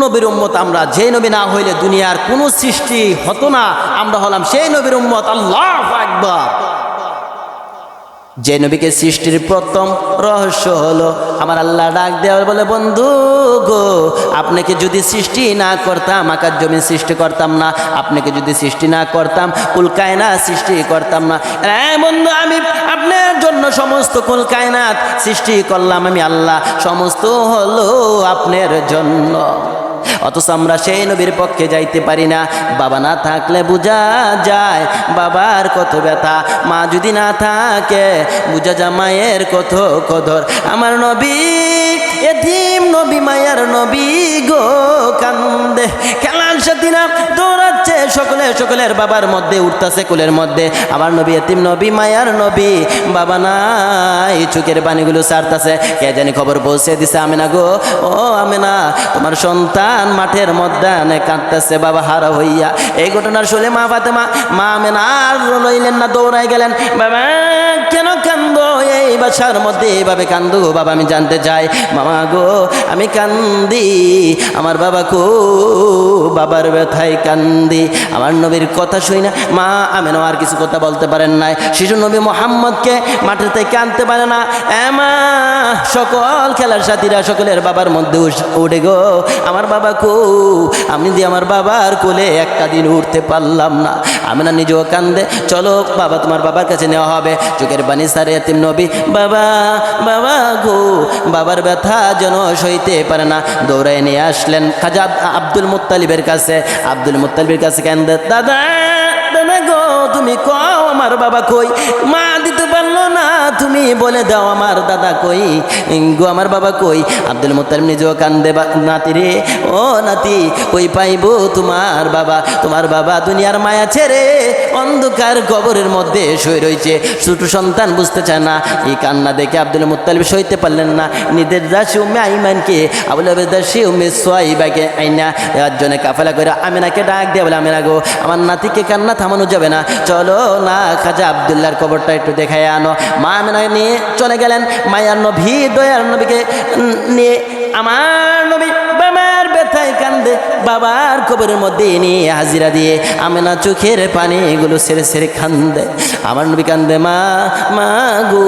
নবীর উম্মত আমরা, যে নবী না হইলে দুনিয়ার কোনো সৃষ্টি হতো না, আমরা হলাম সেই নবীর উম্মত। আল্লাহু আকবার। যে নবীকে সৃষ্টির প্রথম রহস্য হলো আমার আল্লাহ ডাক দেওয়া বলে, বন্ধু গো, আপনাকে যদি সৃষ্টি না করতাম আকাশ জমি সৃষ্টি করতাম না, আপনাকে যদি সৃষ্টি না করতাম কুল কায়নাত সৃষ্টি করতাম না। বন্ধু, আমি আপনার জন্য সমস্ত কুল কায়নাত সৃষ্টি করলাম, আমি আল্লাহ, সমস্ত হলো আপনার জন্য। অথচ আমরা সেই নবীর পক্ষে যাইতে পারি না। বাবা না থাকলে বোঝা যায় বাবার কত ব্যথা, মা যদি না থাকে বোঝা যায় মায়ের কত কদর। আমার নবী এতিম নবী, মায়ার নবী গো, কান্দে, খেলার সাথীরা দৌড়াচ্ছে, সকলের বাবার মধ্যে উঠতেছে কোলের মধ্যে। আমার নবী এতিম নবী, মায়ার নবী, বাবা নাই, চোখের পানিগুলো ছাড়তেছে। কে জানি খবর পৌঁছে দিছে, আমেনা গো, ও আমেনা, তোমার সন্তান মাঠের মধ্যে কাঁদতেছে বাবা হারা হইয়া। এই ঘটনার শুনে মা ফাতেমা, মা আমেনা আর লইলেন না, দৌড়াই গেলেন। বাবা কেন কান্দো এই বাসার মধ্যে, এইভাবে কান্দো গো বাবা, আমি জানতে চাই। মামা গো, আমি কান্দি, আমার বাবা কো, বাবার ব্যথায় কান্দি। আমার নবীর কথা শুই না মা আমেনা আর কিছু কথা বলতে পারেন নাই। শিশু নবী মোহাম্মদকে মাঠের থেকে আনতে পারে না। মা, সকল খেলার সাথীরা সকলের বাবার মধ্যে উঠে গো, আমার বাবা কো, আমি দিয়ে আমার বাবার কোলে একটা দিন উঠতে পারলাম না। আমেনা নিজেও কান্দে, চলো বাবা, তোমার বাবার কাছে নেওয়া হবে। চোখের পানি সারে এতিম নবী, বাবা বাবা গো, বাবার ব্যথা যেন সইতে পারে না, দৌড়ায় নিয়ে আসলেন খাজা আব্দুল মুত্তালিবের কাছে। আব্দুল মুত্তালিবের কাছে কান্দে, দাদা দাদা গো, তুমি কও আমার বাবা কই? মা দিতে পারলো না, তুমি বলে দাও আমার দাদা কই গো, আমার বাবা কই? আব্দুল মুত্তালিব নিজেও কান্দে, নাতি রে, ও নাতি, কই পাইবো তোমার বাবা? তোমার বাবা দুনিয়ার মায়া ছেড়ে অন্ধকার কবরের মধ্যে শুয়ে রয়েছে। ছোট সন্তান বুঝতে চায় না। এই কান্না দেখে আব্দুল মুত্তালিব সইতে পারলেন না। নিজের দাসী উম্মে আইমানকে, আবুল আবের দাসী উম্মে সুয়াইবাকে আইনা একজনে কাফেলা করে আমিনাকে ডাক দিয়ে বলে, আমিনা গো, আমার নাতিকে কান্না থামানো যাবে না, চলো না খাজা আব্দুল্লাহর কবরটা একটু দেখায় আনো। মা আমিনা নিয়ে চলে গেলেন। মায়ার নবী, দয়ার নবীকে নিয়ে আমার নবী বাবার ব্যথায় কান্দে, বাবার কবরের মধ্যে নিয়ে হাজিরা দিয়ে আমেনা চোখের পানিগুলো ছেড়ে ছেড়ে কান্দে। আমার নবী কান্দে, মা মা গো,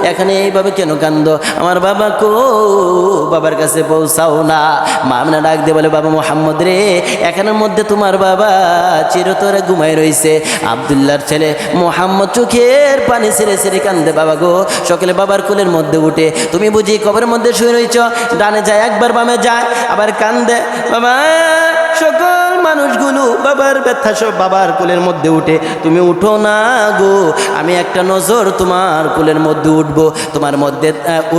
এখানে এইভাবে কেন কান্দো? আমার বাবা কো, বাবার কাছে পৌঁছাও না। মা আমেনা ডাক দিয়ে বলে, বাবা মোহাম্মদ রে, এখানের মধ্যে তোমার বাবা চিরতরে ঘুমাই রয়েছে। আব্দুল্লাহর ছেলে মোহাম্মদ চোখের পানি ছেড়ে ছেড়ে কান্দে, বাবা গো, সকলে বাবার কোলের মধ্যে উঠে, তুমি বুঝি কবরের মধ্যে শুয়ে রয়েছ? ডানে যায় একবার, বামে যায় আবার কান্দে। বাবা, সকল মানুষগুলো বাবার ব্যথা সব বাবার কোলের মধ্যে উঠে, তুমি উঠো না গো, আমি একটা নজর তোমার কোলের মধ্যে উঠবো, তোমার মধ্যে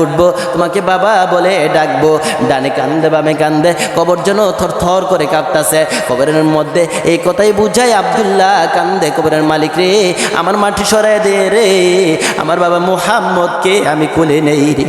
উঠবো, তোমাকে বাবা বলে ডাকবো। ডানে কান্দে, বামে কান্দে, কবর যেন থর থর করে কাঁপতাছে। কবরের মধ্যে এই কথাই বুঝায় আব্দুল্লাহ কান্দে, কবরের মালিক রে, আমার মাটি সরাই দে রে, আমার বাবা মুহাম্মদকে আমি কোলে নেই রে,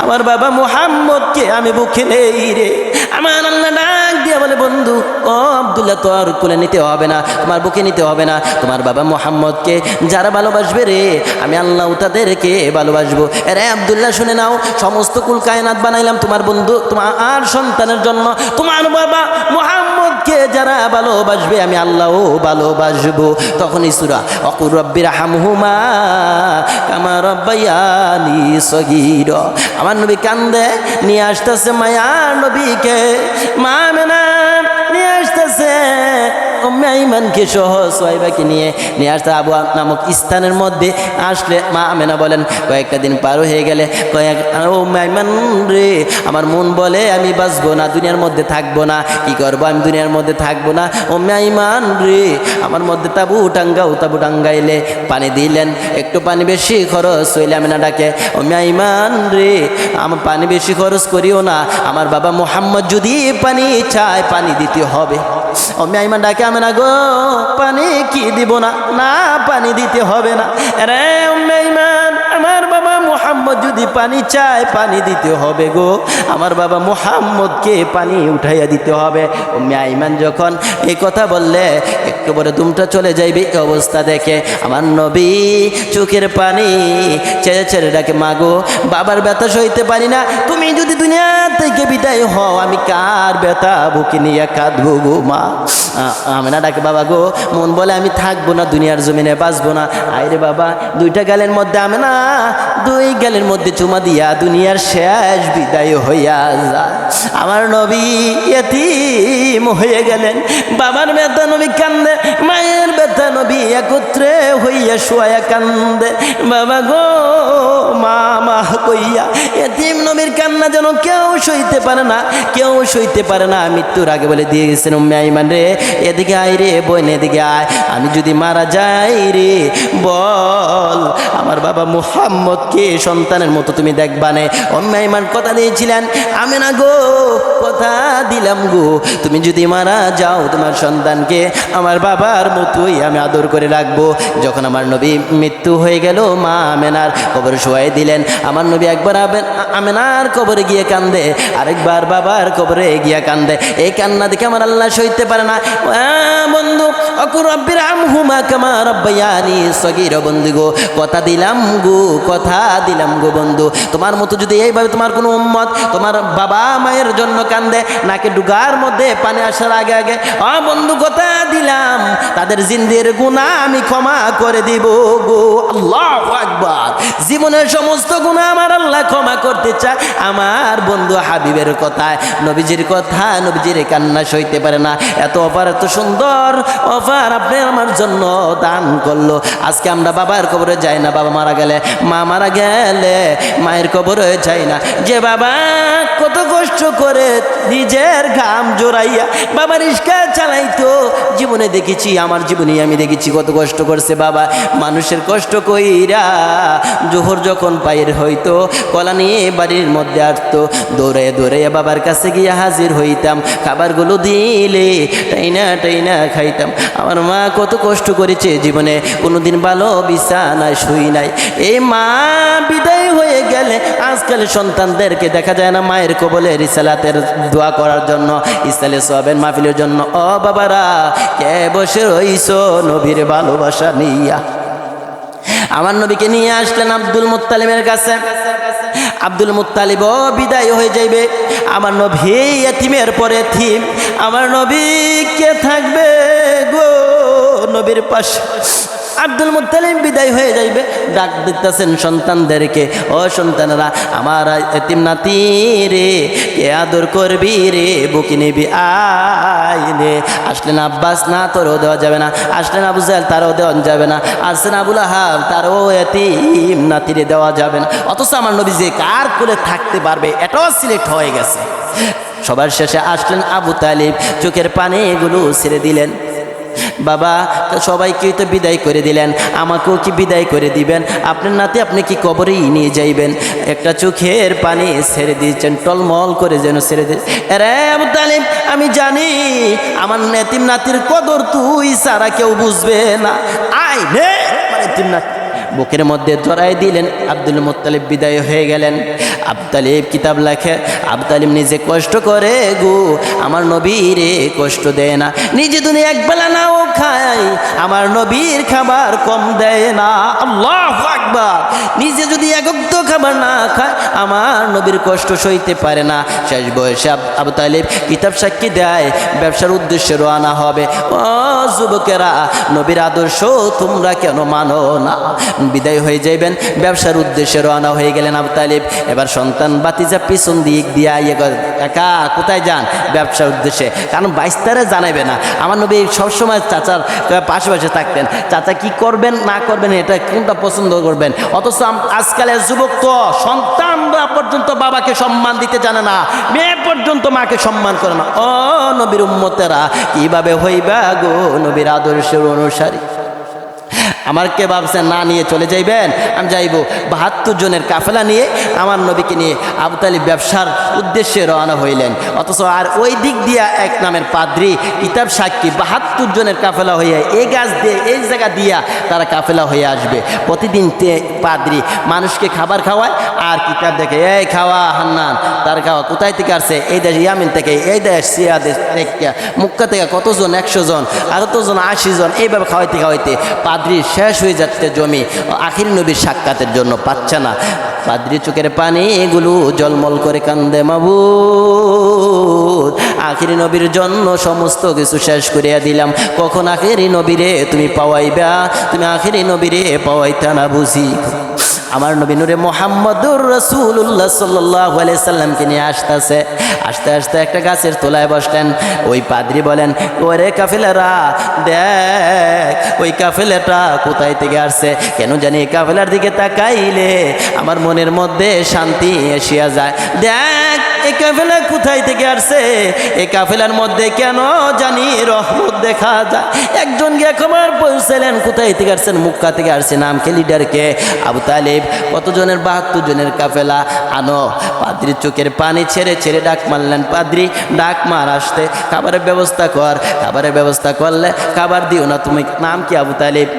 আমার বাবা মুহাম্মদকে আমি বুকে নেই রে। আমার আল্লাহ ডাক দিয়ে বলে, বন্ধু ও আব্দুল্লাহ, তোর কোলে নিতে হবে না, তোমার বুকে নিতে হবে না, তোমার বাবা মুহাম্মদকে যারা ভালোবাসবে রে, আমি আল্লাহ তাদেরকে ভালোবাসবো। রে আব্দুল্লাহ, শুনে নাও, সমস্ত কুল কায়নাত বানাইলাম তোমার বন্ধু, তোমার সন্তানের জন্য। তোমার বাবা মুহাম্মদকে যারা ভালোবাসবে আমি আল্লাহও ভালোবাসবো। তখনই সূরা ওয়াকুর রব্বির হামহুমা কামা রাব্বায়ানি সগীরা। আমার নবী কান্দে, নিয়ে আসতেছে মায়ার নবীকে, মা আমেনা নিয়ে আসতেছে উম্মে আইমানকে সহ সুহাইবাকে নিয়ে আসতে আবু নামক স্থানের মধ্যে আসলে মা আমেনা বলেন, কয়েকটা দিন পার হয়ে গেলে উম্মে আইমান রে, আমার মন বলে আমি বাঁচবো না, দুনিয়ার মধ্যে থাকবো না, কি করবো, আমি দুনিয়ার মধ্যে থাকবো না। উম্মে আইমান রে, আমার মধ্যে তাবু টাঙ্গাইলে পানি দিলেন, একটু পানি বেশি খরচ হইলে আমেনা ডাকে, উম্মে আইমান রে, আমার পানি বেশি খরচ করিও না, আমার বাবা মুহাম্মদ যদি পানি চায় পানি দিতে হবে। উম্মে আইমান ডাকে, আমেনা গো, পানি কি দিব না? না, পানি দিতে হবে না রে উম্মে আইমান, আমার বাবা মুহাম্মদ মুহাম্মদ যদি পানি চায় পানি দিতে হবে গো, আমার বাবা মুহাম্মদকে পানি উঠাইয়া দিতে হবে। উম্মে আইমান যখন এই কথা বললে একটু পরে দুমটা চলে যাইবে, এই অবস্থা দেখে আমার নবী চোখের পানি ছেড়ে ছেড়ে ডাকে, মাগো বাবার ব্যথা সইতে পারি না, তুমি যদি দুনিয়া থেকে বিদায় হও আমি কার ব্যথা বুকে নিয়ে কাঁদবো গো মা। আমেনা ডাকে, বাবা গো মন বলে আমি থাকবো না, দুনিয়ার জমিনে বাঁচবো না। আইরে বাবা দুইটা গালের মধ্যে আমেনা দুই গালের মধ্যে চুমা দিয়া দুনিয়ার শেষ বিদায় হইয়া যায়। আমার নবী এতিম হয়ে গেলেন, বাবার ব্যথা নবী কান্দে, মায়ের ব্যথা নবী একত্রে হইয়া শোয়া কান্দে। বাবা গো মা মা কইয়া এতিম নবীর কান্না যেন কেউ সইতে পারে না, কেউ সইতে পারে না। মৃত্যুর আগে বলে দিয়ে গেছেন, উম্মে আইমান রে এদিকে আয় রে বোন, এদিকে আয়, আমি যদি মারা যাই রে বল আমার বাবা মুহাম্মদকে সন্তানের মতো তুমি দেখবানে। উম্মে আইমান কথা দিয়েছিলেন, আমি না গো কথা দিলাম গো, তুমি যদি মারা যাও তোমার সন্তানকে আমার বাবার মতোই আমি আদর করে রাখবো। যখন আমার নবী মৃত্যু হয়ে গেল, মা আমেনার কবরে শোয়াই দিলেন। আমার নবী একবার আমেনার কবরে গিয়ে কান্দে, আরেকবার বাবার কবরে গিয়ে কান্দে। এই কান্না দেখে আমার আল্লাহ সইতে পারে না। বন্ধু অকুর রব্বির আমহুমা কামা রব্বায়ানি সগীরা, বন্ধু গো কথা দিলাম গো, কথা দিলাম গো বন্ধু, তোমার মতো যদি এইভাবে তোমার কোনো উম্মত তোমার বাবা মায়ের জন্য কান্দে নাকে ডুগার মধ্যে পানি আসার আগে আগে, বন্ধু কথা দিলাম তাদের জিন্দের গুনাহ আমি ক্ষমা করে দিব গো। আল্লাহু আকবার। জীবনের সমস্ত গুনাহ আমার আল্লাহ ক্ষমা করতে চায়। আমার বন্ধু হাবিবের কথায়, নবীজির কথা, নবীজির কান্না সইতে পারে না। এত অফার, এত সুন্দর অফার আপনি আমার জন্য দান করলো। আজকে আমরা বাবার কবরে যাই না, বাবা মারা গেলে, মা মারা গেলে মায়ের কবরে যাই না। যে বাবা কত কষ্ট করে নিজের ঘাম জোড়াইয়া বাবা রিস্কা চালাইতো, জীবনে দেখেছি, আমার জীবনে আমি দেখেছি কত কষ্ট করছে বাবা। মানুষের কষ্ট কইরা জোহর যখন পায়ের হইতো কলা নিয়ে বাড়ির মধ্যে আসতো, দৌড়ে দৌড়ে বাবার কাছে গিয়ে হাজির হইতাম, খাবারগুলো দিলে টাইনা টাইনা খাইতাম। আমার মা কত কষ্ট করেছে জীবনে, কোনোদিন ভালো বিছানায় শুই নাই। এই মা বিদায় হয়ে গেলে আজকাল সন্তানদেরকে দেখা যায় না মায়ের কবলে রিসালাতের দোয়া করার জন্য, ইসালে সওয়াবের মাহফিলের জন্য। ও বাবারা কে বসে রইছো নবীর ভালোবাসা নিয়া? আমার নবীকে নিয়ে আসলেন আব্দুল মুত্তালিবের কাছে। আব্দুল মুত্তালিব বিদায় হয়ে যাইবে, আমার নবী এতিমের পরে এতিম, আমার নবী কে থাকবে গো নবীর পাশে? আব্দুল মুত্তালিব বিদায় হয়ে যাইবে, ডাক দিতেছেন সন্তানদেরকে, ও সন্তানরা আমার এতিম নাতি রে কে আদর করবি রে, বুকে নিবি আইনে। আসলেন আব্বাস, না তোরও দেওয়া যাবে না। আসলেন আবু জাহেল, তারও দেওয়া যাবে না। আসলেন আবুল আহাব, তারও এতিম নাতিরে দেওয়া যাবে না। অথচ আমার নবী যে কার কোলে থাকতে পারবে এটাও সিলেক্ট হয়ে গেছে। সবার শেষে আসলেন আবু তালিব, চোখের পানি এগুলো ছেড়ে দিলেন। বাবা সবাইকেই তো বিদায় করে দিলেন, আমাকেও কি বিদায় করে দিবেন? আপনার নাতি আপনি কি কবরেই নিয়ে যাইবেন? একটা চোখের পানি ছেড়ে দিয়েছেন, টলমল করে যেন ছেড়ে দিয়ে, আরে আবু তালিব আমি জানি আমার এতিম নাতির কদর তুই সারা কেউ বুঝবে না, আয় নে এতিম নাতি। বুকের মধ্যে জড়াই দিলেন। আব্দুল মুত্তালিব বিদায় হয়ে গেলেন। আবু তালিব কিতাব লেখে, আবু তালিব নিজে কষ্ট করে গো, আমার নবীরে কষ্ট দেয় না। নিজে দুনিয়া একবেলা নাও খায়, আমার নবীর খাবার কম দেয় না। আল্লাহু আকবার। নিজে যদি একক্ত খাবার না খায় আমার নবীর কষ্ট সইতে পারে না। শেষ বয়সে আবু তালিব কিতাব সাক্ষী দেয় ব্যবসার উদ্দেশ্যে রওনা হবে। ও যুবকেরা, নবীর আদর্শ তোমরা কেন মানো না? বিদায় হয়ে যাইবেন, ব্যবসার উদ্দেশ্যে রওনা হয়ে গেলেন আবু তালিব। এবার সন্তান বাতিজা পিছন দিক দিয়া একা কোথায় যান? ব্যবসার উদ্দেশ্যে। কারণ বাইস্তারে জানাইবে না। আমার নবী সবসময় চাচার পাশে পাশে থাকতেন, চাচা কি করবেন না করবেন এটা কোনটা পছন্দ করবেন। অথচ আজকালের যুবক তো সন্তানরা পর্যন্ত বাবাকে সম্মান দিতে জানে না, মেয়ে পর্যন্ত মাকে সম্মান করে না। ও নবীর উম্মতেরা কিভাবে হইবা গো নবীর আদর্শের অনুসারী? আমার কে ভাবছেন না নিয়ে চলে যাইবেন? আমি যাইব 72 জনের কাফেলা নিয়ে আমার নবীকে নিয়ে আবু তালিব ব্যবসার উদ্দেশ্যে রওনা হইলেন। অথচ আর ওই দিক দিয়া এক নামের পাদ্রী কিতাব সাক্ষী 72 জনের কাফেলা হইয়া এই গাছ দিয়ে এই জায়গা দিয়া তারা কাফেলা হয়ে আসবে। প্রতিদিন পাদ্রী মানুষকে খাবার খাওয়ায় আর কিতাব দেখে এই খাওয়া হান্নান তার খাওয়া কোথায় থেকে আসছে? এই দেশ ইয়ামিন থেকে, এই দেশ সিয়া দেশ থেকে, মুক্কা থেকে কতজন 100 জন আর কতজন 80 জন, এইভাবে খাওয়াইতে খাওয়াইতে পাদ্রী শেষ হয়ে যাচ্ছে জমি আখির নবীর সাক্ষাতের জন্য পাচ্ছে না। পাদ্রী চোখের পানি এগুলো জলমল করে কান্দে, মাবুদ আখিরি নবীর জন্য সমস্ত কিছু শেষ করিয়া দিলাম, কখন আখিরি নবীরে তুমি পাওয়াইবা? তুমি আখিরি নবীরে পাওয়াইতা না বুঝি? আমার নবী নূরে মুহাম্মদুর রাসূলুল্লাহ সাল্লাল্লাহু আলাইহি সাল্লামকে নিয়ে আসতে আসতে একটা গাছের তলায় বসলেন। ওই পাদ্রী বলেন, ওরে কাফেলারা দেখ ওই কাফেলাটা কোথায় থেকে আসছে? কেন জানি এই কাফেলার দিকে তাকাইলে আমার মনের মধ্যে শান্তি এসিয়া যায়। দেখ এই কাফেলা কোথায় থেকে আসছে? এই কাফেলার মধ্যে কেন জানি রহমত দেখা যায়। একজন গিয়ে খবর পৌঁছলেন কোথায় থেকে আসছেন? মক্কা থেকে আসছে। নাম কে? লিডারকে? আবু তালিব। কতজনের? 72 জনের কাফেলা আনো। পাদ্রীর চোখের পানি ছেড়ে ছেড়ে ডাক মারলেন, পাদ্রী ডাক মার আসতে, খাবারের ব্যবস্থা কর। খাবারের ব্যবস্থা করলে খাবার দিও না তুমি। নাম কি? আবু তালিব।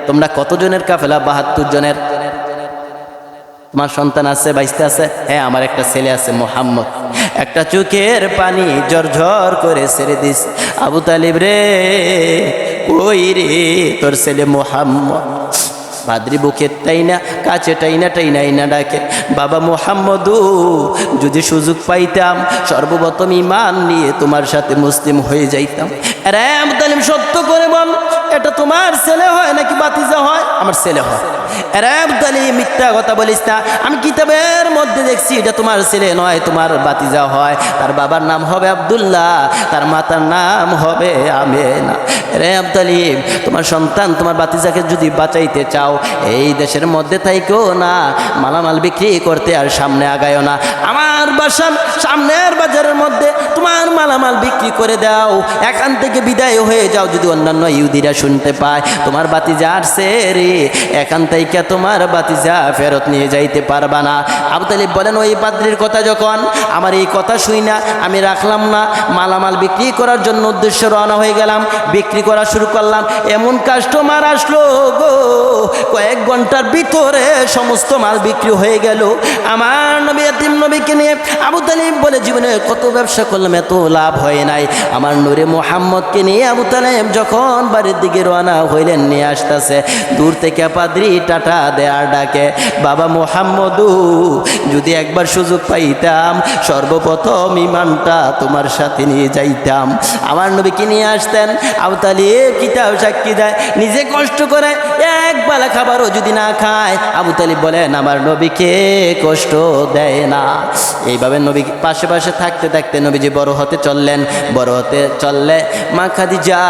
তোমরা কতজনের কাফেলা? 72 জনের। তোমার সন্তান আছে? বাইসতে আছে? হ্যাঁ আমার একটা ছেলে আছে মুহাম্মদ। একটা চোখের পানি ঝরঝর করে ছেড়ে দিস। আবু তালিব রে, ওই রে তোর ছেলে মুহাম্মদ। পাদ্রী বুকের টাইনা কাছে টাইনা ডাকে, বাবা মুহাম্মদু যদি সুযোগ পাইতাম সর্বপ্রথম ঈমান নিয়ে তোমার সাথে মুসলিম হয়ে যাইতাম। আরে আবু তালিব সত্য করে বল, এটা তোমার ছেলে হয় নাকি ভাতিজা হয়? আমার ছেলে হয়। আরে আবু তালিব মিথ্যা কথা বলিস না, আমি কিতাবের মধ্যে দেখছি এটা তোমার ছেলে নয়, তোমার ভাতিজা হয়। তার বাবার নাম হবে আব্দুল্লাহ, তার মাতার নাম হবে আমেনা। আরে আবু তালিব তোমার সন্তান তোমার ভাতিজাকে যদি বাঁচাইতে চাও এই দেশের মধ্যে থাইকো না, মালামাল বিক্রি করতে আর সামনে আগায়ও না। আমার বাসার সামনের বাজারের মধ্যে তোমার মালামাল বিক্রি করে দাও, এখান থেকে বিদায় হয়ে যাও। যদি অন্যান্য ইহুদিরা শুনতে পায় তোমার ভাতিজা আসছে রে, এখান থেকে তোমার ভাতিজা ফেরত নিয়ে যাইতে পারবা না। আবু তালিব বলেন, ওই পাদ্রীর কথা যখন আমার এই কথা শুই না আমি রাখলাম না, মালামাল বিক্রি করার জন্য উদ্দেশ্য রওনা হয়ে গেলাম, বিক্রি করা শুরু করলাম। এমন কাস্টমার আসলো গো, কয়েক ঘন্টার ভিতরে সমস্ত মাল বিক্রি হয়ে গেল। আমার নবী এতিম নবীকে নিয়ে আবু তালিব বলে, জীবনে কত ব্যবসা করলাম এত লাভ হয় নাই। আমার নূরে মুহাম্মদকে নিয়ে আবু তালিব যখন বাড়ির দিকে রওনা হইলেন, নিয়ে আসতেছে দূর থেকে পাদ্রী টাটা দেয়ার ডাকে, বাবা মুহাম্মদু যদি একবার সুযোগ পাইতাম সর্বপ্রথম ঈমানটা তোমার সাথে নিয়ে যাইতাম। আমার নবীকে নিয়ে আসতেন। আবু তালিব কিতাব সাক্ষী দেয়, নিজে কষ্ট করে এক বেলা খাবারও যদি না খায় আবু তালিব বলেন আমার নবীকে কষ্ট দেয় না। এইভাবে নবী পাশে পাশে থাকতে থাকতে নবীজি বড় হতে চললেন। বড় হতে চললে মা খাদিজা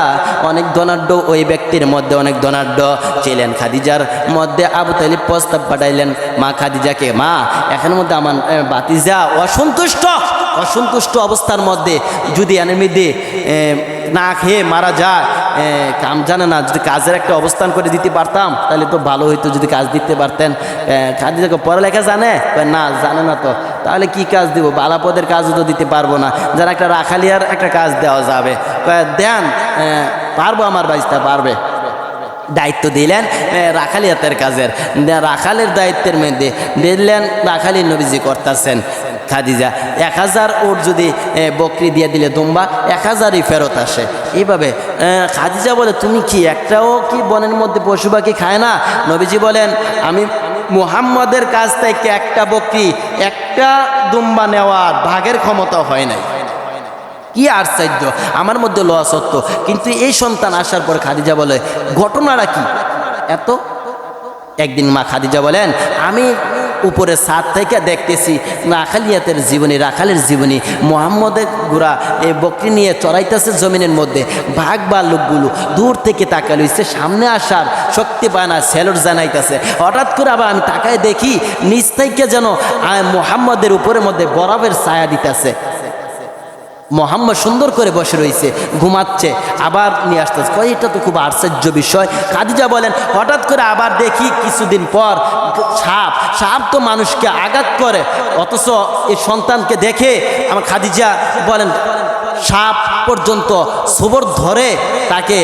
অনেক ধনাঢ্য, ওই ব্যক্তির মধ্যে অনেক ধনাঢ্য ছিলেন। খাদিজার মধ্যে আবু তালিব প্রস্তাব পাঠাইলেন মা খাদিজাকে, মা এখানের মধ্যে আমার ভাতিজা অসন্তুষ্ট অবস্থার মধ্যে যদি এর মধ্যে না খেয়ে মারা যায়, কাম জানে না, যদি কাজের একটা অবস্থান করে দিতে পারতাম তাহলে তো ভালো হইতো, যদি কাজ দিতে পারতেন। খাদিজাকে পড়ালেখা জানে? না জানে না। তো তাহলে কি কাজ দিব? বালাপদের কাজও তো দিতে পারবো না, যারা একটা রাখালিয়ার একটা কাজ দেওয়া যাবে। দেন পারবো, আমার বাইসটা পারবে। দায়িত্ব দিলেন রাখালিয়াতের কাজের, রাখালের দায়িত্বের মধ্যে দিলেন রাখালি নবীজি করতেছেন। খাদিজা 1000 ওর যদি বকরি দিয়ে দিলে দুম্বা 1000ই ফেরত আসে। এইভাবে খাদিজা বলে, তুমি কি একটাও কি বনের মধ্যে পশু পাখি খায় না? নবীজি বলেন, আমি মুহাম্মদের কাছ থেকে একটা বকরি একটা দুম্বা নেওয়ার ভাগের ক্ষমতা হয় নাই। কি আশ্চর্য, আমার মধ্যে লস হতো, কিন্তু এই সন্তান আসার পর খাদিজা বলে ঘটনাটা কি এত? একদিন মা খাদিজা বলেন, আমি উপরে ছাদ থেকে দেখতেছি রাখালের জীবনী মুহাম্মদের গুড়া এই বকরি নিয়ে চড়াইতেছে জমিনের মধ্যে। ভাগ বা লোকগুলো দূর থেকে তাকালো, ইচ্ছে সামনে আসার শক্তি পায় না, সেলর জানাইতেছে। হঠাৎ করে আবার আমি তাকায় দেখি নিচ থেকে যেন মুহাম্মদের উপরের মধ্যে বরফের ছায়া দিতেছে। মোহাম্মদ সুন্দর করে বসে রয়েছে, ঘুমাচ্ছে, আবার নিয়ে আসতেছে। কয় এটা তো খুব আশ্চর্য বিষয়। খাদিজা বলেন হঠাৎ করে আবার দেখি কিছুদিন পর সাপ, সাপ তো মানুষকে আঘাত করে, অথচ এই সন্তানকে দেখে আমার খাদিজা বলেন সাপ পর্যন্ত সবর ধরে তাকে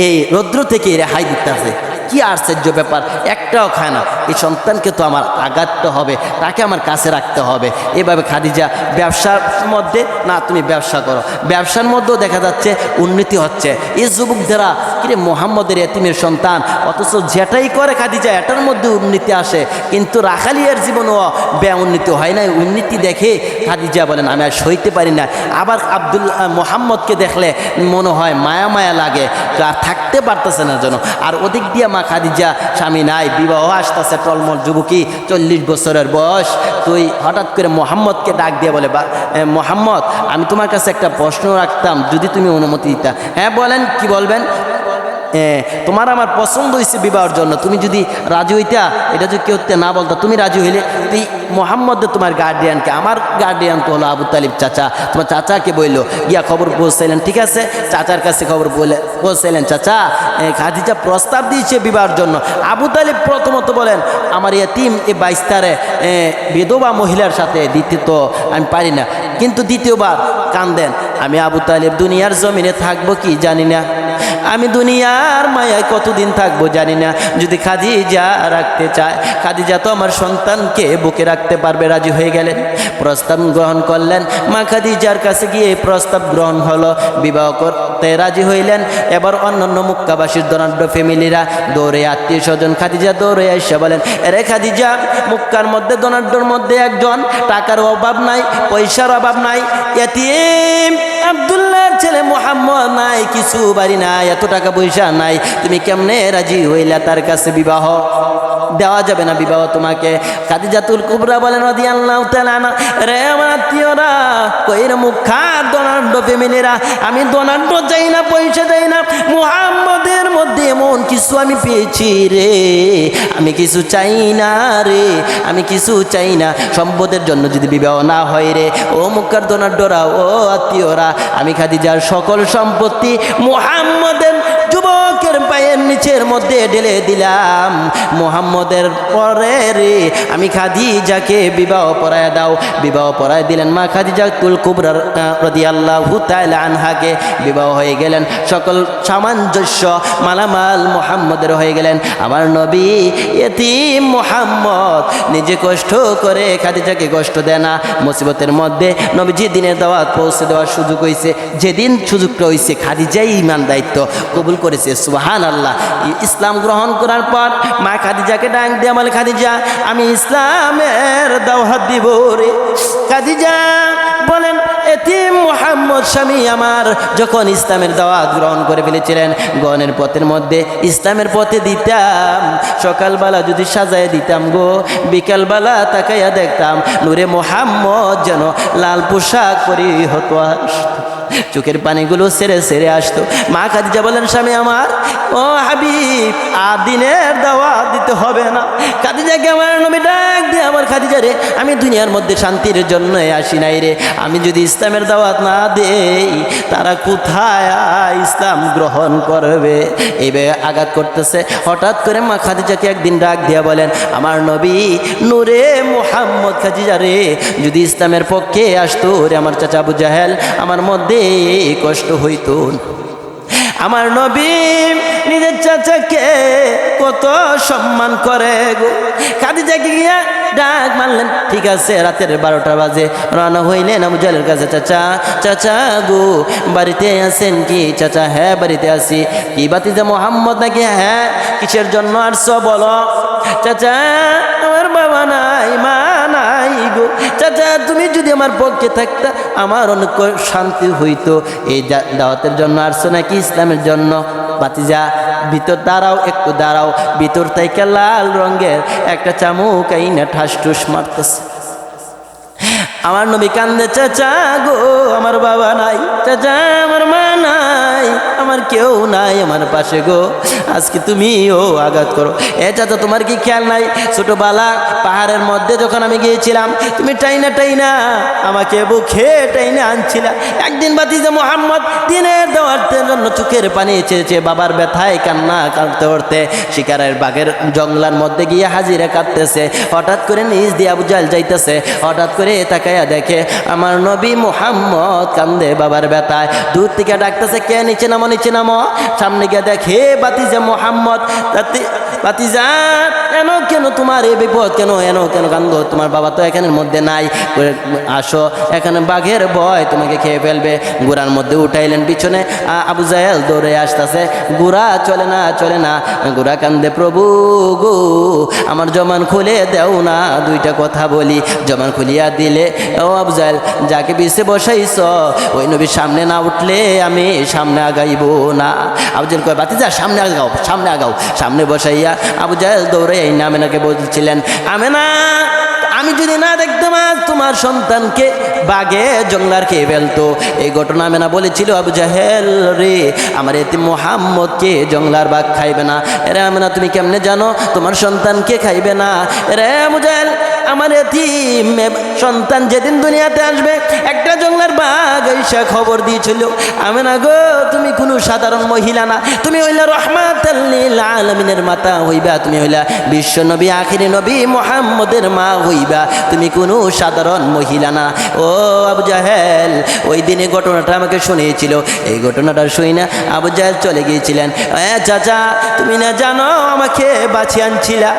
এই রৌদ্র থেকে রেহাই দিতেছে। কি আশ্চর্য ব্যাপার, একটাও খায় না। এই সন্তানকে তো আমার আঘাততে হবে, তাকে আমার কাছে রাখতে হবে। এভাবে খাদিজা ব্যবসার মধ্যে, না তুমি ব্যবসা করো, ব্যবসার মধ্যেও দেখা যাচ্ছে উন্নতি হচ্ছে। এই যুবকদেরা কিরে মোহাম্মদের এতিমের সন্তান, অথচ যেটাই করে খাদিজা এটার মধ্যে উন্নতি আসে, কিন্তু রাখালিয়ার জীবনও উন্নতি হয় না। উন্নতি দেখে খাদিজা বলেন আমি আর সইতে পারি না। আবার মোহাম্মদকে দেখলে মনে হয় মায়া মায়া লাগে, আর থাকতে পারতেছে না যেন। আর ওদিক দিয়ে মা খাদিজা স্বামী নাই, বিবাহ আসতেছে, টলমল যুবকী 40 বছরের বয়স। তুই হঠাৎ করে মোহাম্মদকে ডাক দিয়ে বলে মোহাম্মদ আমি তোমার কাছে একটা প্রশ্ন রাখতাম, যদি তুমি অনুমতি দিতা। হ্যাঁ বলেন, কি বলবেন? তোমার আমার পছন্দ হয়েছে বিবাহের জন্য, তুমি যদি রাজি হইতা, এটা যদি কেউ না বলতো, তুমি রাজি হইলে তুই মোহাম্মদ তোমার গার্ডিয়ানকে, আমার গার্ডিয়ান তো হলো আবু তালিব চাচা, তোমার চাচাকে বললো, গিয়া খবর পৌঁছাইলেন। ঠিক আছে, চাচার কাছে খবর পৌঁছাইলেন, চাচা খাদিজা প্রস্তাব দিয়েছে বিবাহের জন্য। আবু তালিব প্রথমত বলেন আমার এতিম এই বাইস্তারে বিধবা মহিলার সাথে দিতে তো আমি পারি না। কিন্তু দ্বিতীয়বার কান্দেন, আমি আবু তালিব দুনিয়ার জমিনে থাকবো কি জানি না, আমি দুনিয়ার মায়ায় কতদিন থাকবো জানি না। যদি খাদিজা রাখতে চায়, খাদিজা তো আমার সন্তানকে বুকে রাখতে পারবে। রাজি হয়ে গেলেন, প্রস্তাব গ্রহণ করলেন। মা খাদিজার কাছে গিয়ে প্রস্তাব গ্রহণ হলো, বিবাহ করতে রাজি হইলেন। এবার অন্যান্য মক্কাবাসীর ধনাঢ্য ফ্যামিলিরা দৌড়ে, আত্মীয় স্বজন খাদিজা দৌড়ে এসে বলেন এরে খাদিজা, মক্কার মধ্যে ধনাঢ্যর মধ্যে একজন, টাকার অভাব নাই, পয়সার অভাব নাই, এতিম আব্দুল্লাহর ছেলে মোহাম্মদ নাই, কিছু বাড়ি নাই, এত টাকা পয়সা নাই, তুমি কেমনে রাজি হইলা তার কাছে বিবাহ দেওয়া যাবে না বিবাহ তোমাকে? খাদিজাতুল কুবরা বলেন রাদিয়াল্লাহু তাআলা আনহা, রে আমার আত্মীয়রা, কইর মুখার ধনাঢ্য ফ্যামিলিরা, আমি ধনাঢ্য চাই না, পয়সা চাই না, মুহাম্মদের মধ্যে এমন কিছু আমি পেয়েছি রে, আমি কিছু চাই না রে, আমি কিছু চাই না। সম্পদের জন্য যদি বিবাহ না হয় রে ও মুখার ধনাঢ্যরা, ও আত্মীয়রা, আমি খাদিজার সকল সম্পত্তি মুহাম্মদের যুবকের পায়ের নিচের মধ্যে ঢেলে দিলাম। মুহাম্মদের পরে রে আমি খাদিজাকে বিবাহ পড়ায় দাও। বিবাহ পড়ায় দিলেন মা খাদিজাতুল কুবরা রাদিয়াল্লাহু তাআলা আনহাকে। বিবাহ হয়ে গেলেন, সকল সামঞ্জস্য মালামাল মুহাম্মদের হয়ে গেলেন। আমার নবী এতিম মুহাম্মদ নিজে কষ্ট করে খাদিজাকে কষ্ট দেয় না। মুসিবতের মধ্যে নবীজি দিনের দাওয়াত পৌঁছে দেওয়ার সুযোগ হয়েছে। যেদিন সুযোগটা হয়েছে খাদিজাই ইমান দায়িত্ব কবুল করেছে। সুবহানাল্লাহ। ইসলাম গ্রহণ করার পর মা খাদিজাকে ডাক দিয়ে বলে খাদিজা আমি ইসলামের দাওয়াত দিব রে। খাদিজা বলেন এতিম মুহাম্মদ স্বামী আমার যখন ইসলামের দাওয়াত গ্রহণ করে ফেলেছিলেন, গণের পথের মধ্যে ইসলামের পথে দিতাম, সকালবেলা যদি সাজায় দিতাম গো, বিকালবেলা তাকাইয়া দেখতাম নূরে মুহাম্মদ যেন লাল পোশাক পরি হতো, চোখের পানিগুলো সেরে সেরে আসতো। মা খাদিজা বলেন স্বামী আমার, ও হাবিব আর দিনের দাওয়াত দিতে হবে না। খাদিজাকে আমার নবী ডাক দিয়ে আমার খাদিজা রে, আমি দুনিয়ার মধ্যে শান্তির জন্য আসি নাই রে, আমি যদি ইসলামের দাওয়াত না দেই তারা কোথায় ইসলাম গ্রহণ করবে? এইভাবে আঘাত করতেছে। হঠাৎ করে মা খাদিজাকে একদিন ডাক দিয়া বলেন আমার নবী নূরে মুহাম্মদ, খাদিজা রে যদি ইসলামের পক্ষে আসতো রে আমার চাচা আবু জাহেল আমার মধ্যে কষ্ট হইতো। আমার নবী নিজের চাচাকে কত সম্মান করে গো। খাদিজাকে গিয়া ডাক মারলেন। ঠিক আছে, রাতের 12টা বাজে রওনা হইলেন আবু জাহেলের কাছে। চাচা চাচা গো বাড়িতে আছেন কি? চাচা হ্যাঁ বাড়িতে আছি। কি বাতিজা মোহাম্মদ নাকি? হ্যাঁ। কিসের জন্য আসছো বলো? চাচা আমার বাবা নাই, মা নাই গো। চাচা তুমি যদি আমার পক্ষে থাকতা আমার অনেক শান্তি হইতো। এই দাওয়াতের জন্য আসছো নাকি ইসলামের জন্য? বাতিজা ভিতর দাঁড়াও, একটু দাঁড়াও। ভিতর থেকে লাল রঙের একটা চামুক আইনা ঠাস ঠুস মারতেছে। আমার নবী কান্দে, চাচা গো আমার বাবা নাই, চাচা আমার মা নাই, আমার আমার কেউ নাই আমার পাশে গো, আজকে তুমিও আঘাত করো। চাচা তোমার কি খেয়াল নাই ছোটবেলা পাহাড়ের মধ্যে যখন আমি গিয়েছিলাম তুমি টাইনা টাইনা আমাকে বুকে টাইনা আনছিলা। একদিন ভাতিজা মোহাম্মদ দিনের দাওয়াতের জন্য চোখের পানি চেয়েছে, বাবার ব্যথায় কান্না কাঁদতে করতে শিকারের বাঘের জঙ্গলার মধ্যে গিয়ে হাজিরা কাঁদতেছে। হঠাৎ করে নিজ দিয়ে আবু জাহেল যাইতেছে, হঠাৎ করে তাকাইয়া দেখে আমার নবী মুহাম্মদ কান্দে বাবার ব্যথায়। দূর থেকে ডাকতেছে, কে নিচে নামো নিচে নামো। সামনে গিয়ে দেখে ভাতিজা মোহাম্মদ। ভাতিজা কেন কেন তোমার এই বিপদ, কেন কেন কান্দো, তোমার বাবা তো এখানের মধ্যে নাই, আসো এখানে বাঘের ভয় তোমাকে খেয়ে ফেলবে। গুড়ার মধ্যে উঠাইলেন পিছনে, আবু জাহেল দৌড়ে আসতেছে। গুড়া চলে না চলে না, গুড়া কান্দে, প্রভু গো আমার জমান খুলে দেও না, দুইটা কথা বলি। জমান খুলিয়া দিলে ও আবু জাহেল যাকে পিছে বসাইছ ওই নবীর সামনে না উঠলে আমি সামনে আগাইব না। আবু জাহেল কয় ভাতিজা সামনে আগাও সামনে আগাও। সামনে বসাইয়া আবু জাহেল দৌড়ে এই না আমেনাকে বলছিলেন, আমেনা আমি যদি না দেখতাম তোমার সন্তানকে বাঘে জঙ্গলার খেয়ে ফেলতো। এই ঘটনা আমেনা বলেছিল, আবু জাহেল রে আমার এতিম মুহাম্মদকে জঙ্গলার বাঘ খাইবে না। এরে আমেনা তুমি কেমনে জানো তোমার সন্তানকে খাইবে না? এরে আবু জাহেল আমার এতিম সন্তান যেদিন দুনিয়াতে আসবে একটা জঙ্গলার বাঘ এসে খবর দিয়েছিল। আমেনা গো তুমি কোনো সাধারণ মহিলা না, তুমি হইলা রহমাতাল লিল আলামিনের মাতা হইবা, তুমি হইলা বিশ্ব নবী আখিরি নবী মুহাম্মদের মা হইবা, তুমি কোনো সাধারণ মহিলা না। ও আবু জাহেল ওই দিনে ঘটনাটা আমাকে শুনিয়েছিল, এই ঘটনাটা শুই না আবু জাহেল চলে গিয়েছিলেন। চাচা তুমি না জানো আমাকে বাঁচিয়ে আনছিলা,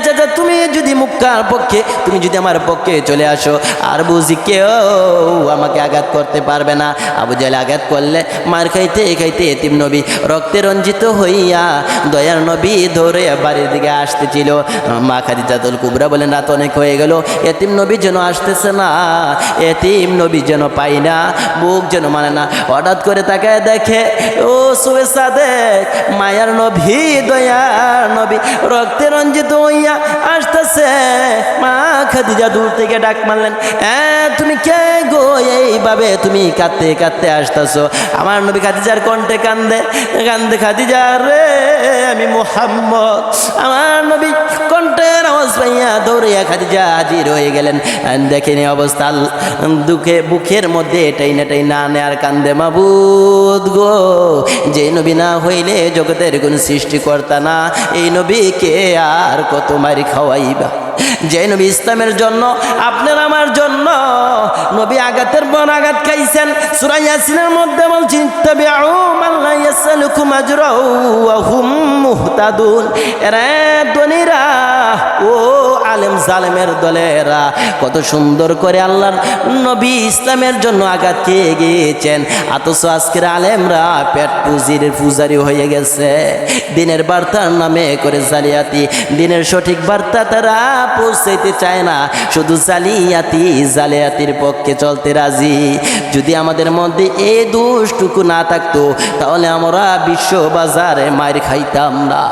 চাচা তুমি যদি মুক্কার পক্ষে, তুমি যদি আমার পক্ষে চলে আসো আর বুঝি কেউ আমাকে আঘাত করতে পারবে না। আবু জাহেল আঘাত করলে মার খাইতে খাইতে এতিম নবী রক্তে রঞ্জিত হইয়া দয়ার নবী ধরে বাড়ির দিকে আসতেছিল। মা খাদিজাতুল কুবরা বলেন রাত অনেক হয়ে গেল, এতিম নবী যেন আসতেছে না, এতিম নবী যেন পাই না, বুক যেন মানে না। হঠাৎ করে তাকায় দেখে ও সুবে সাদেক মায়ার নবী দয়ার নবী রক্তে রঞ্জিত হইয়া আসতেছে। মা খাদিজা দূর থেকে ডাক মারলেন, তুমি কে গো, এইভাবে তুমি কাঁদতে কাঁদতে আসতেছো? আমার নবী খাদিজার কণ্ঠে কান্দে কান্দে, খাদিজা রে আমি মুহাম্মদ। আমার নবী কণ্ঠের আওয়াজ পাইয়া দৌড়িয়া খাদিজা হাজির হয়ে গেলেন। দেখেনি অবস্থা দুঃখে বুকের মধ্যে টাইনা টাইনা আনে আর কান্দে, মাবুদ গো যে নবী না হইলে জগতের কোন সৃষ্টিকর্তা না, এই নবীকে আর কত মারি খাওয়াইবা। যে নবী ইসলামের জন্য আপনার আমার জন্য নবী আঘাতের পর আঘাত খাইছেন। সূরা ইয়াসিনের মধ্যে বলছেন তাবিউ মান লা ইয়াসালুকুম আজরা ওয়া হুম মুহতাদুন। এরা দনিরা ও আলেম জালেমের দলেরা কত সুন্দর করে আল্লাহর নবী ইসলামের জন্য আঘাত খেয়ে গিয়েছেন, অথচ আজকের আলেমরা পেট পুজির পূজারি হয়ে গেছে। দিনের বার্তার নামে করে জালিয়াতি, দিনের সঠিক বার্তা তারা পৌঁছাইতে চায় না, শুধু জালিয়াতির পক্ষে চলতে রাজি। যদি আমাদের মধ্যে এই দোষটুকু না থাকতো তাহলে আমরা বিশ্ব বাজারে মার খাইতাম না।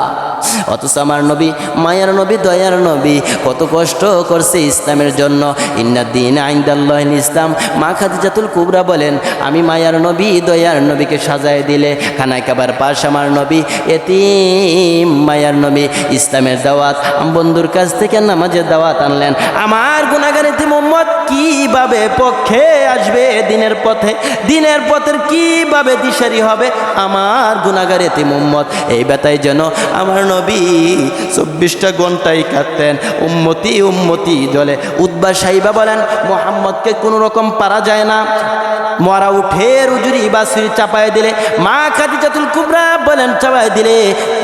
অথচ আমার নবী মায়ার নবী দয়ার নবী কত কষ্ট করছে ইসলামের জন্য। ইন্নাদ্দীনা ইনদাল্লাহিল ইসলাম। মা খাদিজাতুল কুবরা বলেন, আমি মায়ার নবী দয়ার নবীকে সাজায় দিলে খানায় কাবার পাশ আমার নবী এতিম মায়ার নবী ইসলামের দাওয়াত বন্ধুর কাছ থেকে নামাজের দাওয়াত আনলেন। আমার গুনাহগার এতিম উম্মত কিভাবে পক্ষে আসবে দিনের পথে, দিনের পথের কিভাবে দিশারি হবে আমার গুনাহগার এতিম উম্মত? এই ব্যথায় যেন আমার নবী 24টা ঘন্টাই কাঁদতেন, উম্মতি উম্মতি জলে। উতবা সাইবা বলেন মুহাম্মদকে কোনো রকম পারা যায় না, মরা উঠের উজুরি বাসুরি চাপায় দিলে, মা খাদিজাতুল কুবরা বলেন চাপায় দিলে,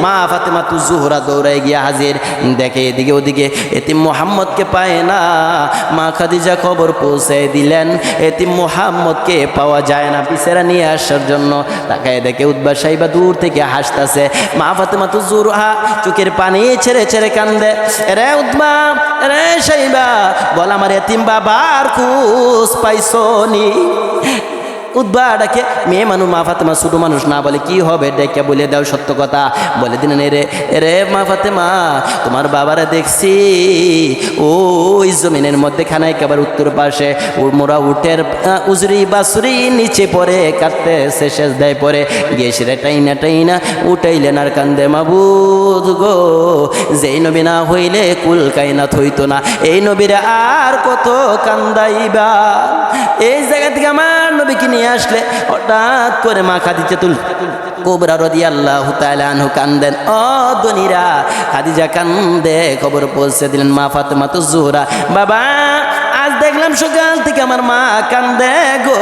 মা ফাতেমাতু জোহরা দৌড়ায় গিয়া হাজির, দেখে এদিকে ওদিকে এতিম মুহাম্মদকে পায় না। মা খাদিজা খবর পৌঁছে দিলেন এতিম মুহাম্মদকে পাওয়া যায় না, পিছেরা নিয়ে আসার জন্য তাকায় দেখে উতবা সাইবা দূর থেকে হাসতেছে। মা ফাতেমাতু জোহরা চোখের পানি ছেড়ে ছেড়ে কান্দে, রে উতবা রে সাইবা বল আমার এতিম বাবার খোঁজ পাইছনি? উদ্বা ডাকে মেয়ে মানুষ মা ফাতেমা ছোটো মানুষ না বলে কি হবে ডেকে বলে দাও সত্য কথা বলে দিলেন রে মা ফাতেমা তোমার বাবারা দেখছি ওই জমিনের মধ্যে খানা একেবারে উত্তর পাশে মোরা উটের উজরি বাসুরি নিচে পড়ে কাটতেছে শেষ দেয় পরে গিয়ে সেটা টাইনা উঠাইলেন আর কান্দে মাবুদ গো যেই নবী না হইলে কুল কায়নাত হইতো না এই নবীরে আর কত কান্দাইবা এই জায়গা থেকে আমার নবীকে নিয়ে আসলে হঠাৎ করে মা খাদিজাতুল কুবরা রাদিয়াল্লাহু তাআলা আনহু কান্দেন ও দনিরা খাদিজা কান্দে খবর পৌঁছে দিলেন মা ফাতেমাতুজ জোহরা বাবা আজ দেখলাম সকাল থেকে আমার মা কান্দে গো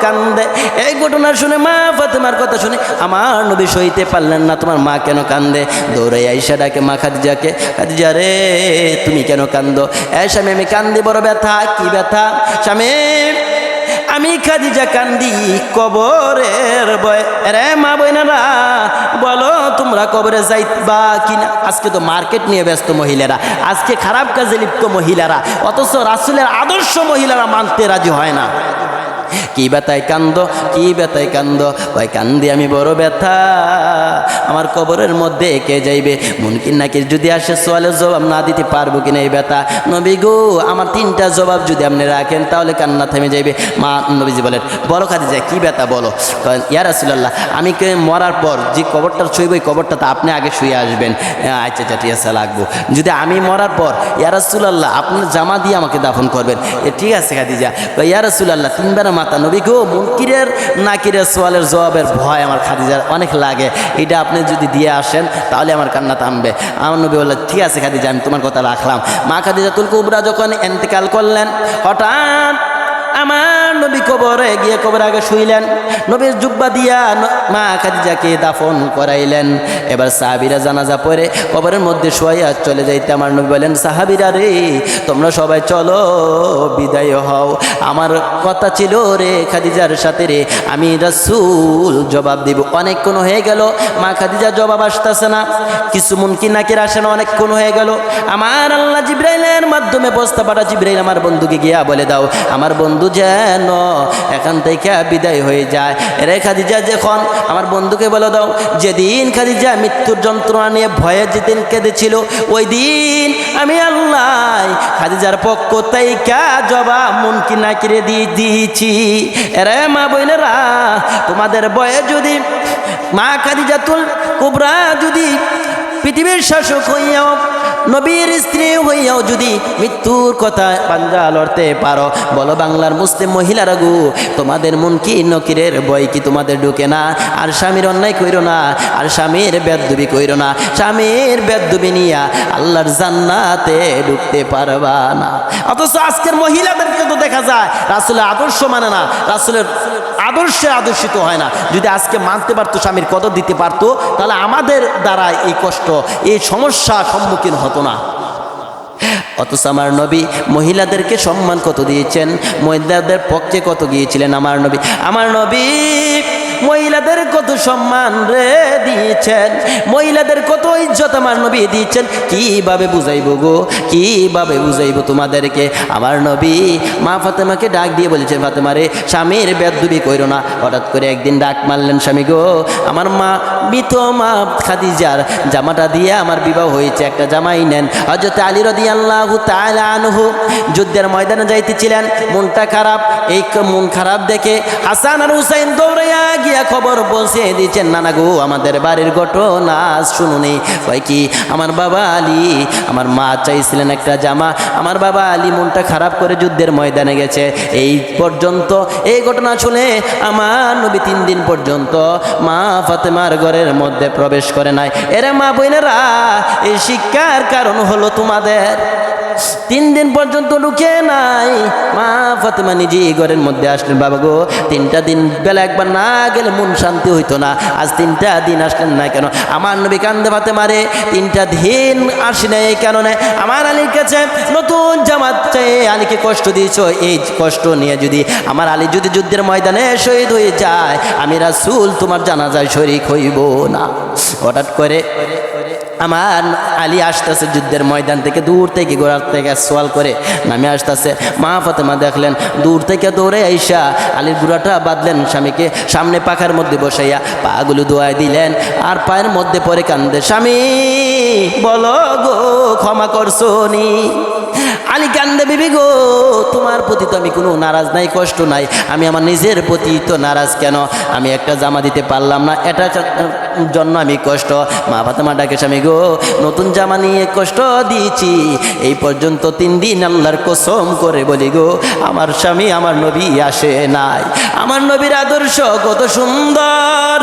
কান্দে এই ঘটনা শুনে মা ফাতেমার কথা শুনে আমার নবী সইতে পারলেন না তোমার মা কেন কান্দে দৌড়ে আয়েশা ডাকে মা খাদিজাকে খাদিজা রে তুমি কেন কান্দো এই স্বামী আমি কান্দি বড় ব্যথা কি ব্যথা স্বামী আমি খাদিজা কান্দি কবরের ভয় রে মা বোনেরা বলো তোমরা কবরে যাইবা কিনা আজকে তো মার্কেট নিয়ে ব্যস্ত মহিলারা আজকে খারাপ কাজে লিপ্ত মহিলারা অথচ রাসূলের আদর্শ মহিলারা মানতে রাজি হয় না কি ব্যথায় কান্দ ওই কান্দি আমি বড় ব্যথা আমার কবরের মধ্যে কে যাইবে মুনকির নাকির যদি আসে সোয়ালের জবাব না দিতে পারবো কিনা এই ব্যথা নবী গো আমার 3টা জবাব যদি আপনি রাখেন তাহলে কান্না থেমে যাইবে মা নবীজি বলেন বলো খাদিজা কি ব্যথা বলো ইয়া রাসূলুল্লাহ আমি কে মরার পর যে কবরটা শুইব ওই কবরটাতে আপনি আগে শুয়ে আসবেন আচ্ছা ঠিক আছে লাগবো যদি আমি মরার পর ইয়া রাসূলুল্লাহ আপনি জামা দিয়ে আমাকে দাফন করবেন ঠিক আছে খাদিজা ইয়া রাসূলুল্লাহ 3বার মাতা নবী গো মুনকিরের নাকিরের সোয়ালের জবাবের ভয় আমার খাদিজার অনেক লাগে এটা আপনি যদি দিয়ে আসেন তাহলে আমার কান্না থামবে আমার নবী বললেন ঠিক আছে খাদিজা আমি তোমার কথা রাখলাম মা খাদিজাতুল কুবরা যখন ইন্তেকাল করলেন হঠাৎ আমার নবী কবরে গিয়ে কবর আগে শুইলেন নবীর জুব্বা দিয়া মা খাদিজাকে দাফন করাইলেন এবার সাহাবীরা জানাজা পড়ে কবরের মধ্যে শুয়াইয়া চলে যাইতে আমার নবী বলেন সাহাবীরা রে তোমরা সবাই চলো বিদায় হও আমার কথা ছিল রে খাদিজার সাথে রে আমি রাসূল জবাব দিব অনেকক্ষণ হয়ে গেল মা খাদিজা জবাব আসতেছে না কিছু মুনকির নাকির আসে না অনেকক্ষণ হয়ে গেল আমার আল্লাহ জিবরাইলের মাধ্যমে বস্তা পাঠা জিবরাইল আমার বন্ধুকে গিয়া বলে দাও আমার বন্ধু যেন এখান থেকে বিদায় হয়ে যায় রে খাদিজা যখন আমার বন্ধুকে বলে দাও যেদিন খাদিজা মৃত্যুর যন্ত্রণা নিয়ে ভয়ে যেদিন কেঁদেছিল ওই দিন আমি আল্লাহ খাদিজার পক্ষ থেকে জবাব মুনকির নাকিরে দিয়েছি রে মা বোনেরা তোমাদের ভয়ে যদি মা খাদিজাতুল কুবরা যদি পৃথিবীর শাসক হইয়াও নবীর স্ত্রী হইয়াও যদি মৃত্যুর কথা পাঞ্জা লড়তে পারো বলো বাংলার মুসলিম মহিলারা গো তোমাদের মুনকির নকিরের ভয় কি তোমাদের ঢুকে না আর স্বামীর অন্যায় কইরো না আর স্বামীর বেদবি কইরো না স্বামীর বেদবি নিয়া আল্লাহর জান্নাতে ঢুকতে পারবা না অথচ আজকের মহিলাদেরকে তো দেখা যায় রাসূলের আদর্শ মানে না রাসূলের আদর্শে আদর্শিত হয় না যদি আজকে মানতে পারতো স্বামীর কদর দিতে পারতো তাহলে আমাদের দ্বারা এই কষ্ট এই সমস্যা সম্মুখীন হতো না অথচ আমার নবী মহিলাদেরকে সম্মান কত দিয়েছেন মহিলাদের পক্ষে কত গিয়েছিলেন আমার নবী মহিলাদের কত সম্মান রে দিয়েছেন মহিলাদের কত ইজ্জত আমার নবী দিয়েছেন কিভাবে বুঝাইব গো কিভাবে বুঝাইব তোমাদেরকে আমার নবী মা ফাতেমাকে ডাক দিয়ে বলেছেন ফাতেমা রে স্বামীর বেদবি কইরো না হঠাৎ করে একদিন ডাক মারলেন স্বামী গো আমার মা মৃত মা খাদিজার জামাটা দিয়ে আমার বিবাহ হয়েছে একটা জামাই নেন হযরত আলী রাদিয়াল্লাহু তাআলা আনহু যুদ্ধের ময়দানে যাইতেছিলেন মনটা খারাপ এই মন খারাপ দেখে হাসান আর হুসাইন দৌড়াইয়া গিয়া খবর পৌঁছে দিচ্ছেন নানা গো আমাদের বাড়ির ঘটনা শুনুনি কয় কি আমার বাবা আলী আমার মা চাইছিলেন একটা জামা আমার বাবা আলী মনটা খারাপ করে যুদ্ধের ময়দানে গেছে এই পর্যন্ত এই ঘটনা শুনে আমার নবী 3 দিন পর্যন্ত মা ফাতেমার ঘরের মধ্যে প্রবেশ করে নাই এরে মা বোনেরা এই শিক্ষার কারণ হলো তোমাদের 3 দিন পর্যন্ত ঢুকে নাই মা ফাতেমা নিজে ঘরের মধ্যে আসলেন বাবা গো 3টা দিন বেলা একবার না গেলে মন শান্তি হইতো না আজ 3টা দিন আসলেন না কেন আমার নবী কান্দে ফাতেমারে 3টা দিন আসি না এই কারণে আমার আলীর কাছে নতুন জামাত চাই আলীকে কষ্ট দিয়েছ এই কষ্ট নিয়ে যদি আমার আলী যদি যুদ্ধের ময়দানে শহীদ হয়ে যায় আমি রাসূল তোমার জানাজায় শরীক হইব না হঠাৎ করে আমার আলী আসতেছে যুদ্ধের ময়দান থেকে, দূর থেকে গোড়ার থেকে সোয়াল করে নামে আসতেছে। মা ফাতেমা দেখলেন দূর থেকে দৌড়ে আইসা আলীর গুড়াটা বাঁধলেন, স্বামীকে সামনে পাখার মধ্যে বসাইয়া পাগুলো ধোয়াই দিলেন, আর পায়ের মধ্যে পরে কান্দে, স্বামী বলো গো ক্ষমা করছো নি? আলী কান্দে, বিবি গো তোমার প্রতি তো আমি কোনো নারাজ নাই, কষ্ট নাই, আমি আমার নিজের প্রতি তো নারাজ কেন? আমি একটা জামা দিতে পারলাম না, এটা জন্য আমি কষ্ট। মা ফাতেমা ডাকে, স্বামী গো নতুন জামা নিয়ে কষ্ট দিয়েছি, এই পর্যন্ত 3 দিন আল্লাহর কসম করে বলি গো আমার স্বামী আমার নবী আসে নাই। আমার নবীর আদর্শ কত সুন্দর,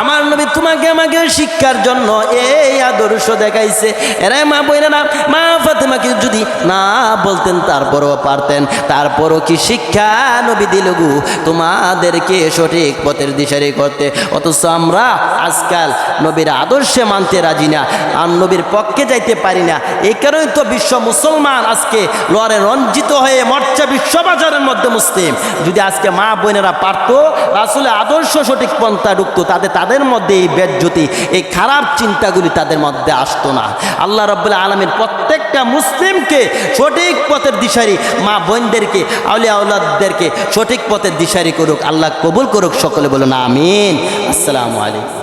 আমার নবী তোমাকে আমাকে শিক্ষার জন্য এই আদর্শ দেখাইছে। এরা মা বোনেরা, মা ফাতেমাকে যদি না বলতেন তারপরও পারতেন, তারপরও কি শিক্ষা নবী দিল গো তোমাদেরকে সঠিক পথের দিশারি করতে। অথচ আমরা আজকাল নবীর আদর্শে মানতে রাজি না, আর নবীর পক্ষে যাইতে পারি না। এই কারণেই তো বিশ্ব মুসলমান আজকে লড়ে রঞ্জিত হয়ে মরছে বিশ্ববাজারের মধ্যে মুসলিম। যদি আজকে মা বোনেরা পারতো রাসূলের আদর্শ সঠিক পন্থা ঢুকতো, তাদের মধ্যে এই বেজ্জতি, এই খারাপ চিন্তাগুলি তাদের মধ্যে আসতো না। আল্লাহ রাব্বুল আলামিন প্রত্যেকটা মুসলিমকে সঠিক পথের দিশারি, মা বোনদেরকে, আউলিয়া আওলাদদেরকে সঠিক পথের দিশারি করুক, আল্লাহ কবুল করুক। সকলে বলুন আমিন। আসসালামু আলাইকুম।